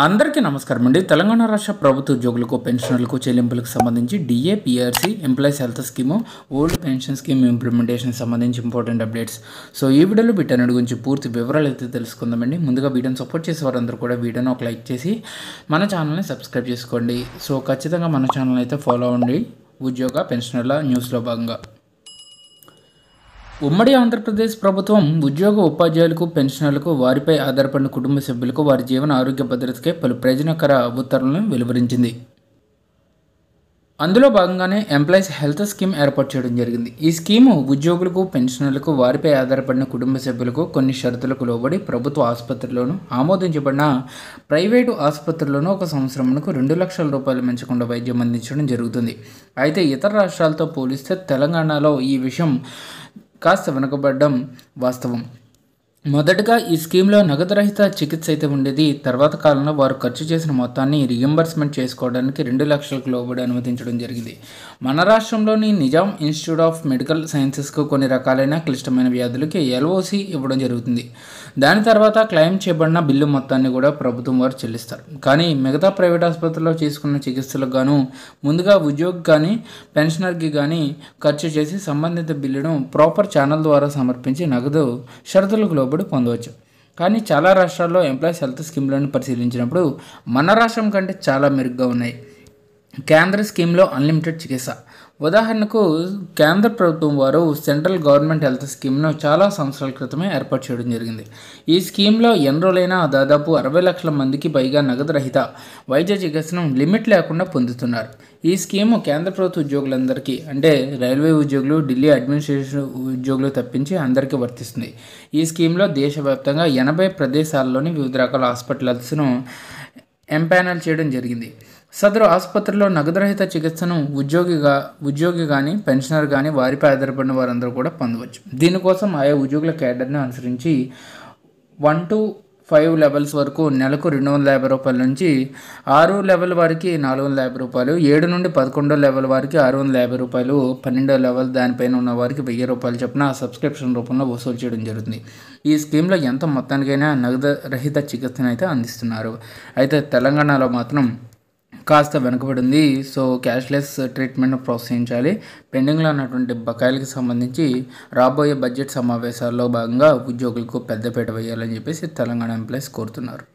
అందరికీ నమస్కారం అండి. తెలంగాణ రాష్ట్ర ప్రభుత్వ ఉద్యోగులకు పెన్షనర్లకు చెల్లింపులకు సంబంధించి DA PRC employees health scheme old pension scheme implementation సంబంధించి ఇంపార్టెంట్ అప్డేట్స్. సో ఈ వీడియోలో వీటన్నిటి గురించి పూర్తి వివరాలు అయితే తెలుసుకుందామండి. ముందుగా వీడియోని సపోర్ట్ చేసే వారందరూ కూడా వీడియోని ఒక లైక్ చేసి మన ఛానల్ని సబ్స్క్రైబ్ చేసుకోండి. సో ఖచ్చితంగా మన ఛానల్ అయితే ఫాలో అవ్వండి. ఉద్యోగ పెన్షనర్ల న్యూస్లో భాగంగా ఉమ్మడి ఆంధ్రప్రదేశ్ ప్రభుత్వం ఉద్యోగ ఉపాధ్యాయులకు పెన్షనర్లకు వారిపై ఆధారపడిన కుటుంబ సభ్యులకు వారి జీవన ఆరోగ్య భద్రతకై పలు ప్రయోజనకర ఉత్తర్వులను వెలువరించింది. అందులో భాగంగానే ఎంప్లాయీస్ హెల్త్ స్కీమ్ ఏర్పాటు చేయడం జరిగింది. ఈ స్కీము ఉద్యోగులకు పెన్షనర్లకు వారిపై ఆధారపడిన కుటుంబ సభ్యులకు కొన్ని షరతులకు లోబడి ప్రభుత్వ ఆసుపత్రిలోను ఆమోదించబడిన ప్రైవేటు ఆసుపత్రుల్లోనూ 1 సంవత్సరమునకు 2 లక్షల రూపాయలు మించకుండా వైద్యం అందించడం జరుగుతుంది. అయితే ఇతర రాష్ట్రాలతో పోలిస్తే తెలంగాణలో ఈ విషయం కాస్త వెనుకబడడం వాస్తవం. మొదటగా ఈ స్కీమ్లో నగదు రహిత చికిత్స అయితే ఉండేది. తర్వాత కాలంలో వారు ఖర్చు చేసిన మొత్తాన్ని రీఎంబర్స్మెంట్ చేసుకోవడానికి 2 లక్షలకు లోబడి అనుమతించడం జరిగింది. మన రాష్ట్రంలోని నిజాం ఇన్స్టిట్యూట్ ఆఫ్ మెడికల్ సైన్సెస్కు కొన్ని రకాలైన క్లిష్టమైన వ్యాధులకి ఎల్ఓసి ఇవ్వడం జరుగుతుంది. దాని తర్వాత క్లెయిమ్ చేయబడిన బిల్లు మొత్తాన్ని కూడా ప్రభుత్వం వారు చెల్లిస్తారు. కానీ మిగతా ప్రైవేట్ ఆసుపత్రుల్లో చేసుకున్న చికిత్సలకు గాను ముందుగా ఉద్యోగి కానీ పెన్షనర్కి కానీ ఖర్చు చేసి సంబంధిత బిల్లును ప్రాపర్ ఛానల్ ద్వారా సమర్పించి నగదు షరతులకు లోబడి పొందవచ్చు. కానీ చాలా రాష్ట్రాల్లో ఎంప్లాయీస్ హెల్త్ స్కీమ్లను పరిశీలించినప్పుడు మన రాష్ట్రం కంటే చాలా మెరుగ్గా ఉన్నాయి. కేంద్ర స్కీమ్లో అన్లిమిటెడ్ చికిత్స. ఉదాహరణకు కేంద్ర ప్రభుత్వం వారు సెంట్రల్ గవర్నమెంట్ హెల్త్ స్కీమ్ను చాలా సంవత్సరాల క్రితమే ఏర్పాటు చేయడం జరిగింది. ఈ స్కీమ్లో ఎన్రోల్ అయిన దాదాపు 60 లక్షల మందికి పైగా నగదు రహిత వైద్య చికిత్సను లిమిట్ లేకుండా పొందుతున్నారు. ఈ స్కీము కేంద్ర ప్రభుత్వ ఉద్యోగులందరికీ అంటే రైల్వే ఉద్యోగులు, ఢిల్లీ అడ్మినిస్ట్రేషన్ ఉద్యోగులు తప్పించి అందరికీ వర్తిస్తుంది. ఈ స్కీమ్లో దేశవ్యాప్తంగా 80 ప్రదేశాల్లోని వివిధ రకాల హాస్పిటల్స్ను ఎంపానల్ చేయడం జరిగింది. సదరు ఆసుపత్రిలో నగదురహిత చికిత్సను ఉద్యోగి కానీ పెన్షనర్ కానీ వారిపై ఆధారపడిన వారందరూ కూడా పొందవచ్చు. దీనికోసం ఆయా ఉద్యోగుల క్యాడర్ని అనుసరించి 1 to 5 లెవెల్స్ వరకు నెలకు 250 రూపాయల నుంచి 6 లెవెల్ వారికి 450 రూపాయలు, 7 నుండి 11 లెవెల్ వారికి 650 రూపాయలు, 12 లెవెల్ దానిపైన ఉన్న వారికి 1000 రూపాయలు చొప్పున సబ్స్క్రిప్షన్ రూపంలో వసూలు చేయడం జరుగుతుంది. ఈ స్కీమ్లో ఎంత మొత్తానికైనా నగదు రహిత చికిత్సను అయితే అందిస్తున్నారు. అయితే తెలంగాణలో మాత్రం కాస్త వెనుకబడింది. సో క్యాష్లెస్ ట్రీట్మెంట్ ప్రోత్సహించాలి. పెండింగ్లో ఉన్నటువంటి బకాయిలకు సంబంధించి రాబోయే బడ్జెట్ సమావేశాల్లో భాగంగా ఉద్యోగులకు పెద్దపీట వేయాలని చెప్పేసి తెలంగాణ ఎంప్లాయీస్ కోరుతున్నారు.